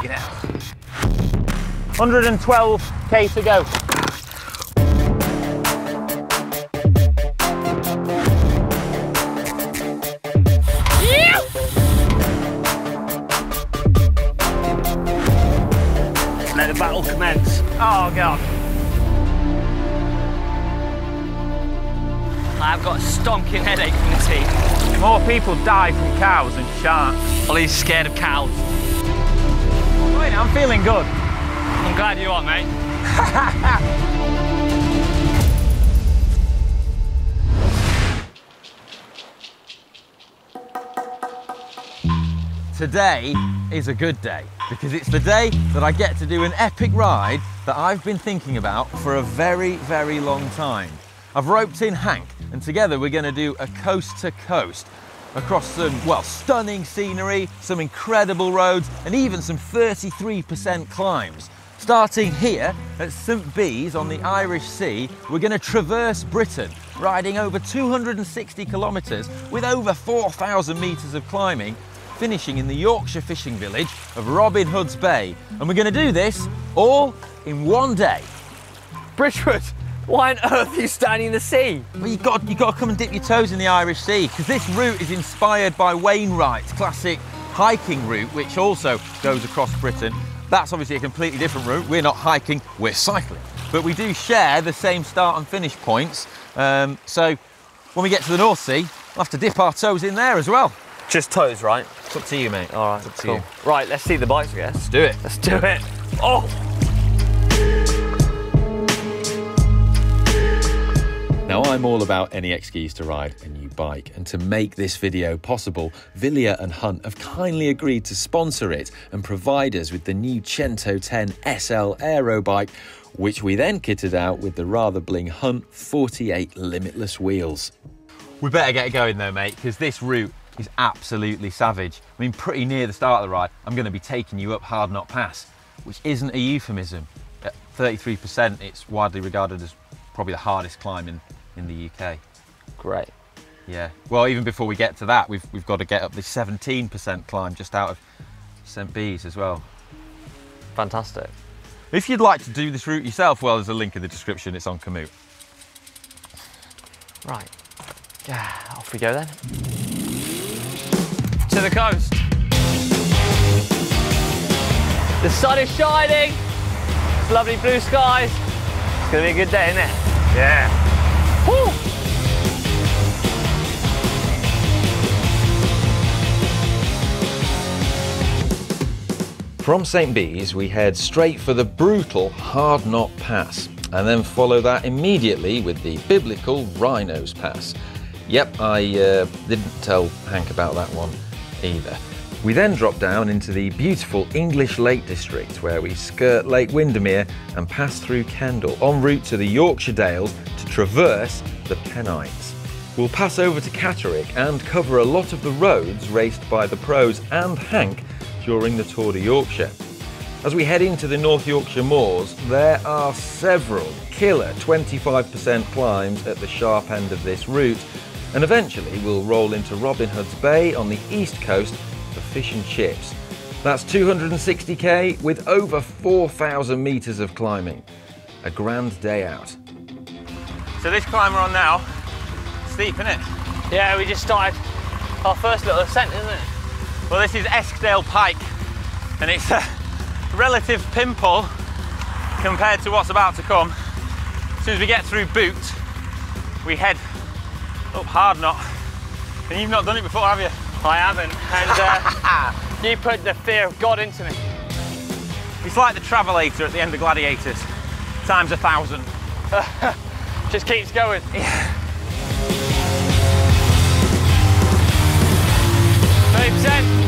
Fucking hell. 112k to go. Let the battle commence. Oh God. I've got a stonking headache from this heat. More people die from cows than sharks. Ollie's scared of cows. Wait, I'm feeling good. I'm glad you are, mate. Today is a good day because it's the day that I get to do an epic ride that I've been thinking about for a very, very long time. I've roped in Hank and together we're going to do a coast to coast across some, well, stunning scenery, some incredible roads and even some 33% climbs. Starting here at St Bees on the Irish Sea, we're going to traverse Britain, riding over 260 kilometres with over 4,000 metres of climbing, finishing in the Yorkshire fishing village of Robin Hood's Bay. And we're going to do this all in one day. Bridgewood, why on earth are you standing in the sea? Well, you've got to come and dip your toes in the Irish Sea because this route is inspired by Wainwright's classic hiking route, which also goes across Britain. That's obviously a completely different route. We're not hiking, we're cycling. But we do share the same start and finish points. So when we get to the North Sea, we'll have to dip our toes in there as well. Just toes, right? It's up to you, mate. All right, it's up to cool. you. Right, let's see the bikes, I guess. Let's do it. Let's do it. Oh! Now, I'm all about any excuse to ride a new bike, and to make this video possible, Wilier and Hunt have kindly agreed to sponsor it and provide us with the new Cento 10 SL Aero bike, which we then kitted out with the rather bling Hunt 48 Limitless wheels. We better get going though, mate, because this route is absolutely savage. I mean, pretty near the start of the ride, I'm going to be taking you up Hard Knot Pass, which isn't a euphemism. At 33%, it's widely regarded as probably the hardest climb in the UK. Great. Yeah, well, even before we get to that, we've got to get up the 17% climb just out of St Bees as well. Fantastic. If you'd like to do this route yourself, well, there's a link in the description, it's on Komoot. Right. Yeah, off we go then. To the coast. The sun is shining. It's lovely blue skies. It's gonna be a good day, isn't it? Yeah. Woo! From St Bees, we head straight for the brutal Hard Knot Pass, and then follow that immediately with the biblical Rhinos Pass. Yep, I didn't tell Hank about that one either. We then drop down into the beautiful English Lake District, where we skirt Lake Windermere and pass through Kendal, en route to the Yorkshire Dales to traverse the Pennines. We'll pass over to Catterick and cover a lot of the roads raced by the pros and Hank during the Tour de Yorkshire. As we head into the North Yorkshire moors, there are several killer 25% climbs at the sharp end of this route, and eventually we'll roll into Robin Hood's Bay on the east coast for fish and chips. That's 260k with over 4,000 metres of climbing. A grand day out. So this climb we're on now, steep, isn't it? Yeah, we just started our first little ascent, isn't it? Well, this is Eskdale Pike, and it's a relative pimple compared to what's about to come. As soon as we get through Boot, we head up Hard Knot. And you've not done it before, have you? I haven't, and you put the fear of God into me. It's like the Travelator at the end of Gladiators, times 1,000. Just keeps going. Yeah. 30%.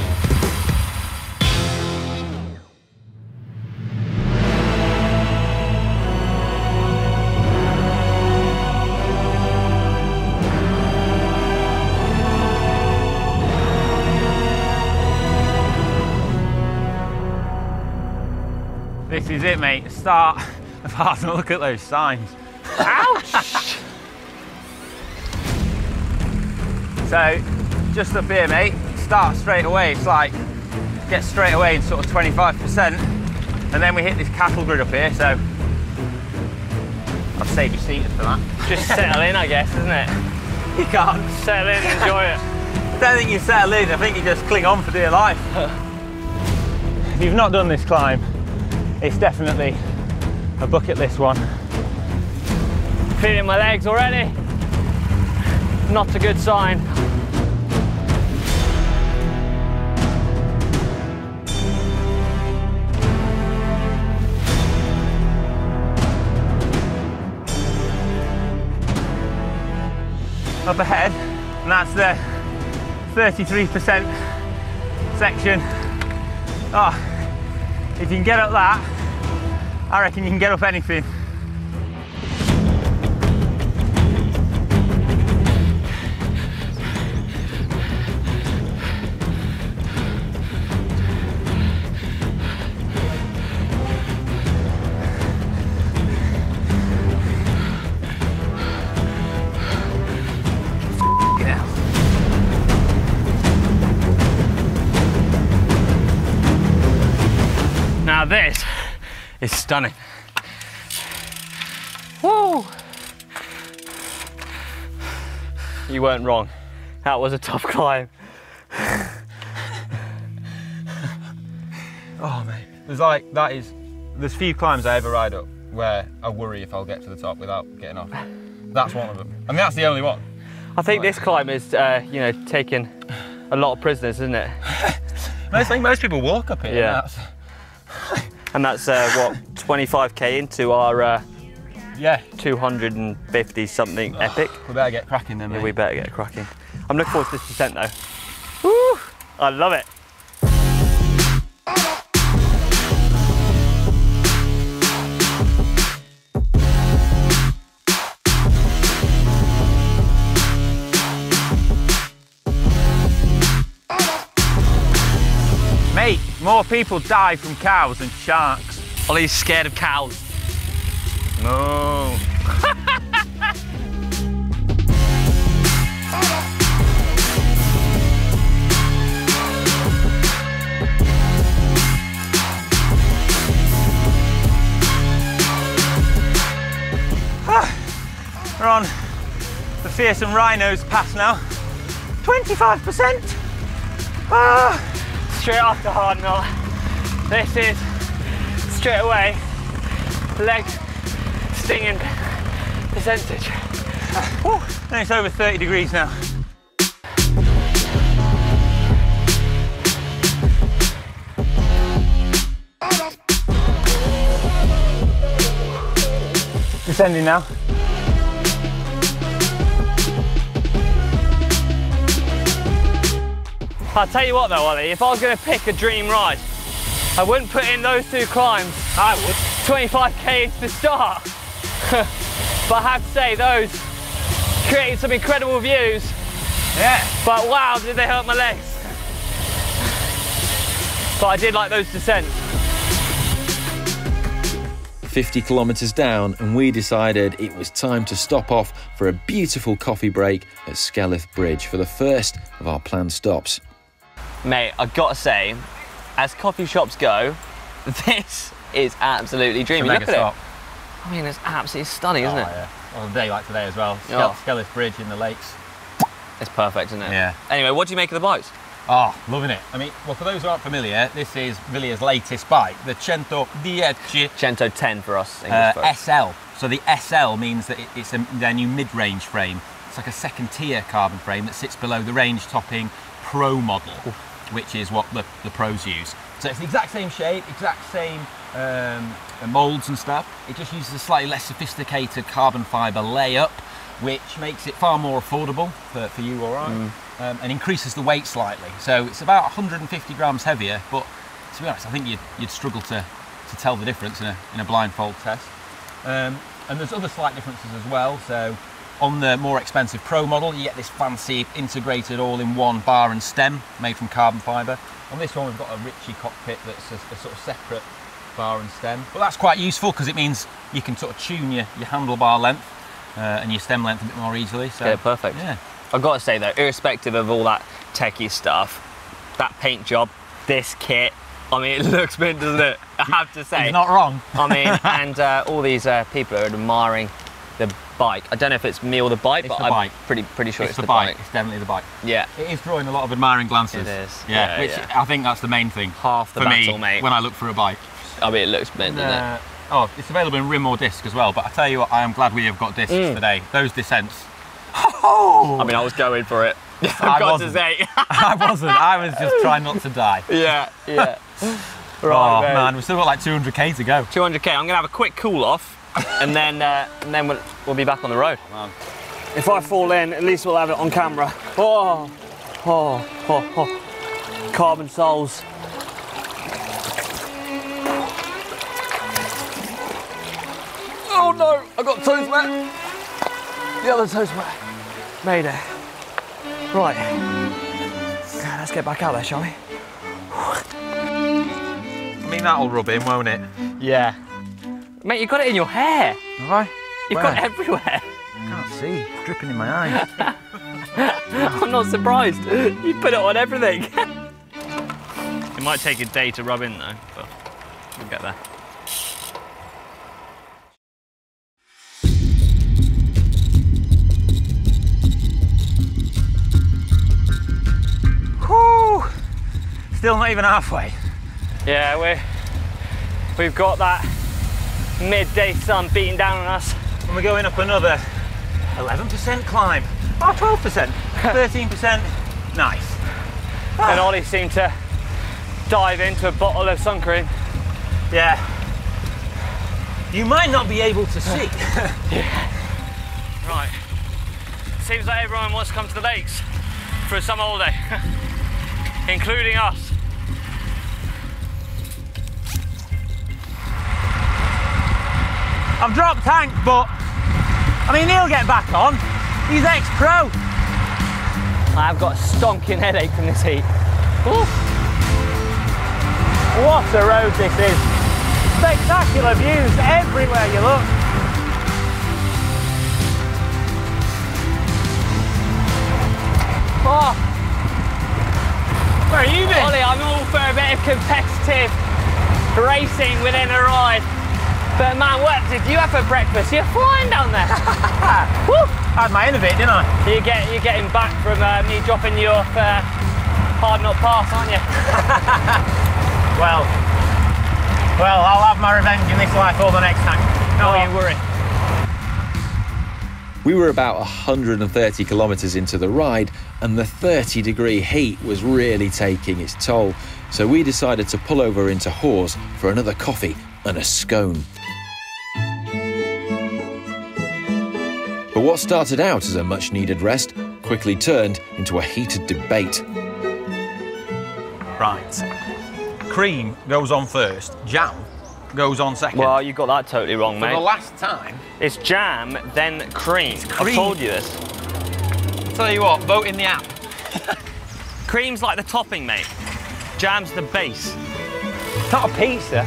This is it, mate. The start of Hard Knot. Look at those signs. Ouch! So, just up here, mate, start straight away. It's like get straight away in sort of 25%, and then we hit this cattle grid up here, so I'd save your seated for that. Just settle in, I guess, isn't it? You can't. Settle in and enjoy it. I don't think you settle in, I think you just cling on for dear life. If you've not done this climb, it's definitely a bucket list one. Feeling my legs already. Not a good sign. Up ahead, and that's the 33% section. Oh, if you can get up that, I reckon you can get up anything. Now this is stunning. Woo! You weren't wrong. That was a tough climb. Oh mate, there's few climbs I ever ride up where I worry if I'll get to the top without getting off. That's one of them. I mean, that's the only one. I think this climb is, you know, taking a lot of prisoners, isn't it? I think most people walk up here. Yeah. And that's what, 25k into our yeah, 250 something epic. We better get cracking then, mate. Yeah, we better get cracking. I'm looking forward to this descent though. Woo! I love it. Mate, more people die from cows than sharks. Ollie's scared of cows. No. We're on the fearsome rhinos pass now. 25%. Straight after hard knot. This is straight away legs stinging percentage. And it's over 30 degrees now. Descending now. I'll tell you what though, Ollie, if I was going to pick a dream ride, I wouldn't put in those two climbs. I would. 25k into the start. But I have to say, those created some incredible views. Yeah. But wow, did they hurt my legs. But I did like those descents. 50 kilometres down, and we decided it was time to stop off for a beautiful coffee break at SKELWITH Bridge for the first of our planned stops. Mate, I've got to say, as coffee shops go, this is absolutely dreamy. Look at it. I mean, it's absolutely stunning, isn't it? Yeah. On a day like today as well. SKELWITH Bridge in the lakes. It's perfect, isn't it? Yeah. Anyway, what do you make of the bikes? Oh, loving it. I mean, well, for those who aren't familiar, this is Wilier's latest bike, the 110. 110 for us English folks. SL. So the SL means that it's their new mid-range frame. It's like a second-tier carbon frame that sits below the range-topping Pro model, which is what the pros use. So it's the exact same shape, exact same moulds and stuff. It just uses a slightly less sophisticated carbon fibre layup, which makes it far more affordable for you or I, and increases the weight slightly. So it's about 150 grams heavier, but to be honest, I think you'd struggle to tell the difference in a blindfold test. And there's other slight differences as well. So on the more expensive Pro model, you get this fancy integrated all-in-one bar and stem made from carbon fibre. On this one, we've got a Ritchie cockpit that's a sort of separate bar and stem. But that's quite useful because it means you can sort of tune your handlebar length and your stem length a bit more easily. So, yeah, perfect. Yeah. I've got to say though, irrespective of all that techie stuff, that paint job, this kit. I mean, it looks mint, doesn't it? I have to say. He's not wrong. I mean, and all these people are admiring the bike. I don't know if it's me or the bike, but I'm pretty sure it's the bike. It's definitely the bike. Yeah. It is drawing a lot of admiring glances. It is. Yeah, which I think that's the main thing. Half the for battle, me, mate. when I look for a bike. I mean, it looks mint, doesn't it? Oh, it's available in rim or disc as well, but I tell you what, I am glad we have got discs today. Those descents. Oh! I mean, I was going for it. I've got to say. I wasn't. I was just trying not to die. Yeah. Right, man, we've still got like 200k to go. 200k. I'm gonna have a quick cool off, and then we'll be back on the road. Man. If I fall in, at least we'll have it on camera. Oh. Carbon soles. Oh no! I got toes wet. The other toes wet. Made it. Right. Let's get back out there, shall we? I mean, that'll rub in, won't it? Yeah. Mate, you got it in your hair. Have I? You've got it everywhere. I can't see. It's dripping in my eyes. I'm not surprised. You put it on everything. It might take a day to rub in though, but we'll get there. Whew. Still not even halfway. Yeah, we've got that midday sun beating down on us. And we're going up another 11% climb. Oh, 12%, 13%. Nice. And Ollie seemed to dive into a bottle of sun cream. Yeah. You might not be able to see. Right. Seems like everyone wants to come to the lakes for a summer holiday, including us. I've dropped Hank, but I mean, he'll get back on. He's ex-pro. I've got a stonking headache from this heat. Oof. What a road this is. Spectacular views everywhere you look. Oh. Where are you been? Ollie, I'm all for a bit of competitive racing within a ride. But man, what did you have for breakfast? You're flying down there. Woo. I had my end of it, didn't I? You're getting back from me dropping you off Hard Not Pass, aren't you? Well, I'll have my revenge in this life or the next, Hank. Don't you worry. We were about 130 kilometres into the ride, and the 30-degree heat was really taking its toll. So we decided to pull over into Hawes for another coffee and a scone. But what started out as a much-needed rest quickly turned into a heated debate. Right. Cream goes on first, jam goes on second. Well, you got that totally wrong, For mate. the last time. It's jam, then cream. cream. I've told you this. Tell you what, vote in the app. Cream's like the topping, mate. Jam's the base. It's not a pizza.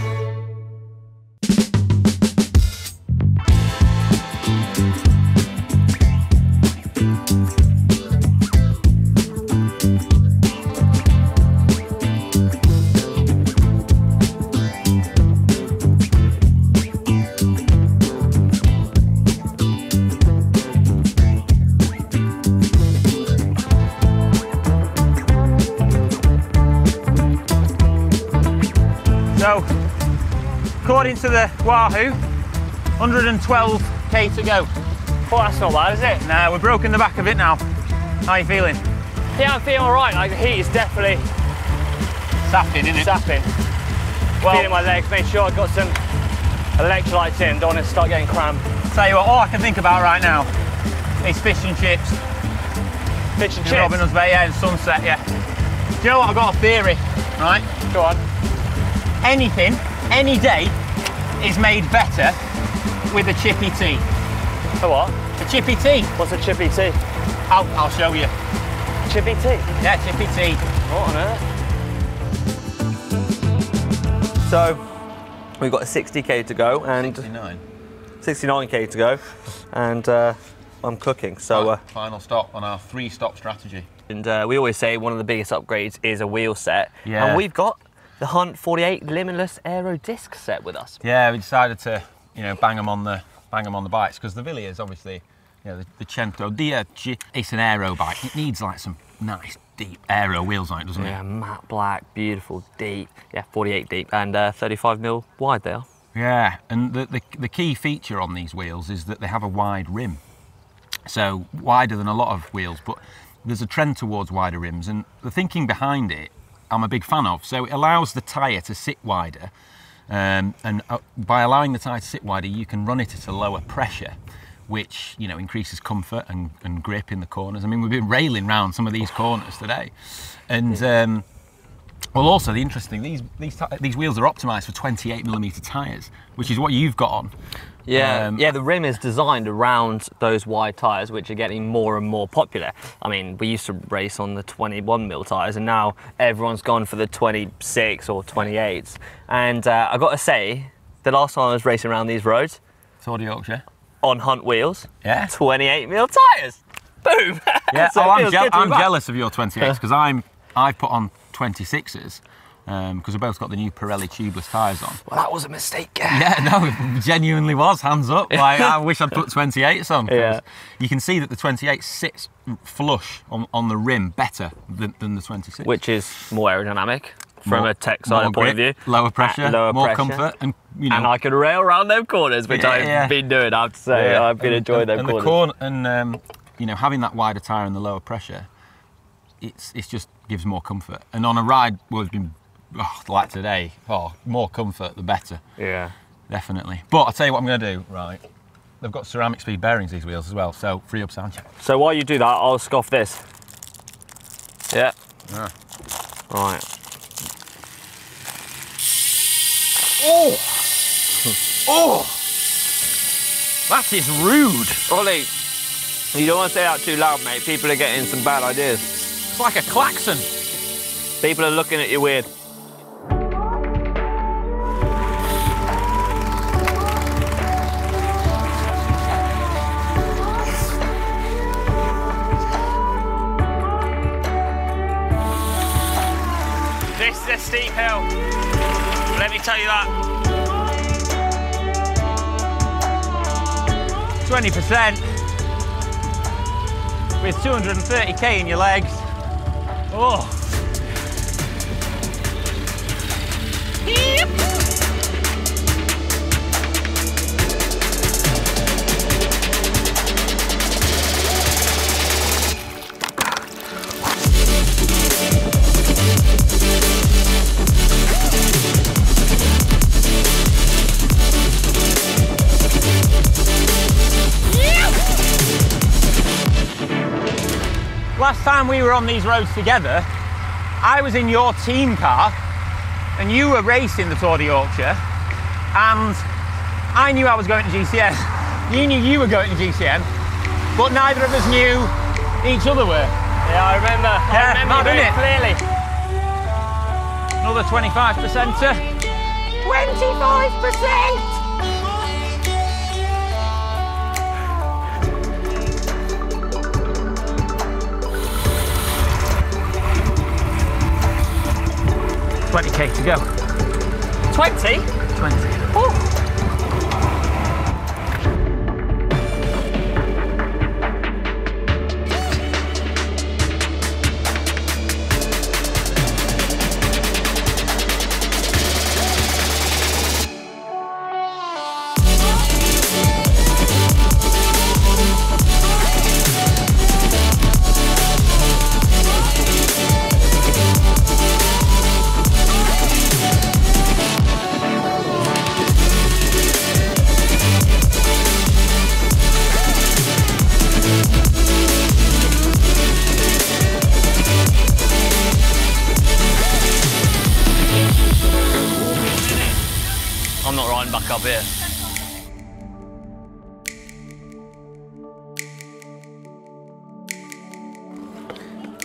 So, according to the Wahoo, 112k to go. Well, that's not bad, is it? Nah, we've broken the back of it now. How are you feeling? Yeah, I'm feeling all right. Like, the heat is definitely Sapping, isn't it? sapping. Feeling my legs, make sure I've got some electrolytes in, don't want to start getting cramp. Tell you what, all I can think about right now is fish and chips. Fish and In chips? Robin Hood's Bay, yeah, and sunset, yeah. Do you know what, I've got a theory, right? Go on. Anything, any day, is made better with a chippy tea. A what? A chippy tea. What's a chippy tea? I'll show you. Chippy tea? Yeah, chippy tea. What on earth? So, we've got 60k to go and 69k to go, and I'm cooking. So final stop on our 3-stop strategy. And we always say one of the biggest upgrades is a wheel set. Yeah. And we've got the Hunt 48 Limitless Aero Disc set with us. Yeah, we decided to, you know, bang them on the bikes because the Wilier obviously, you know, the Cento DRG, it's an aero bike. It needs like some nice deep aero wheels on it, doesn't it? Yeah, matte black, beautiful, deep. Yeah, 48 deep and 35mm wide they are. Yeah, and the key feature on these wheels is that they have a wide rim. So wider than a lot of wheels, but there's a trend towards wider rims, and the thinking behind it, I'm a big fan of. So it allows the tyre to sit wider, and by allowing the tyre to sit wider, you can run it at a lower pressure, which, you know, increases comfort and grip in the corners. I mean, we've been railing round some of these corners today, and well, also the interesting, these wheels are optimised for 28mm tyres, which is what you've got on. Yeah, yeah, the rim is designed around those wide tyres, which are getting more and more popular. I mean, we used to race on the 21mm tyres, and now everyone's gone for the 26 or 28s. And I got to say, the last time I was racing around these roads, Tour de Yorkshire, on Hunt wheels, yeah, 28mm tyres. Boom. Yeah, So I'm jealous of your 28s because I've put on 26s. Because we both got the new Pirelli tubeless tyres on. Well, that was a mistake. Yeah, no, it genuinely was, hands up. Like, I wish I'd put 28s on. Yeah. You can see that the 28 sits flush on the rim better than the 26. Which is more aerodynamic from a tech side point of view. Lower pressure, lower more pressure. Comfort, and you know. And I can rail around them corners, which I've been doing, I have to say. Yeah. I've been enjoying them corners. And you know, having that wider tyre and the lower pressure, it's just gives more comfort. And on a ride, well, it's been like today, more comfort the better. Yeah, definitely. But I'll tell you what I'm going to do. Right, they've got ceramic speed bearings, these wheels as well, so free up sound check. So while you do that, I'll scoff this. Yeah. Right. Oh! Oh! That is rude. Ollie, you don't want to say that too loud, mate. People are getting some bad ideas. It's like a klaxon. People are looking at you weird. This is a steep hill. Let me tell you that. 20% with 230k in your legs. Oh. Yep. Last time we were on these roads together, I was in your team car and you were racing the Tour de Yorkshire, and I knew I was going to GCN. You knew you were going to GCN, but neither of us knew each other were. Yeah, I remember. I remember very clearly. Another 25%. 25%! $20k to go. 20? 20. Oh. I'm not riding back up here.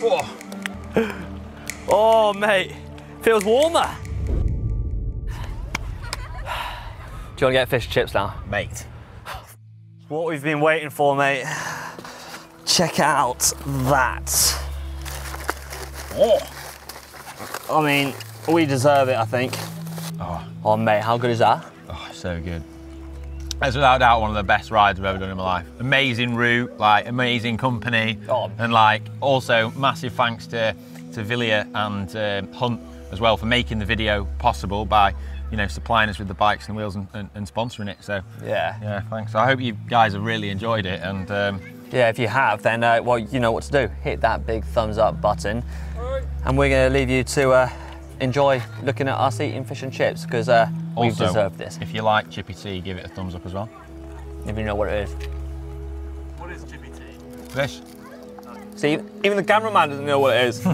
Oh, Oh, mate, feels warmer. Do you want to get fish and chips now? mate. What we've been waiting for, mate. Check out that. Oh, I mean, we deserve it, I think. Oh, mate, how good is that? Oh, so good. That's without doubt one of the best rides I've ever done in my life. Amazing route, like amazing company, and like also massive thanks to Wilier and Hunt as well for making the video possible by, you know, supplying us with the bikes and wheels and sponsoring it. So yeah, thanks. So I hope you guys have really enjoyed it, and yeah, if you have, then well, you know what to do. Hit that big thumbs up button, and we're going to leave you to enjoy looking at us eating fish and chips, because we've deserved this. If you like chippy tea, give it a thumbs up as well. If you know what it is. What is chippy tea? Fish. See, even the cameraman doesn't know what it is.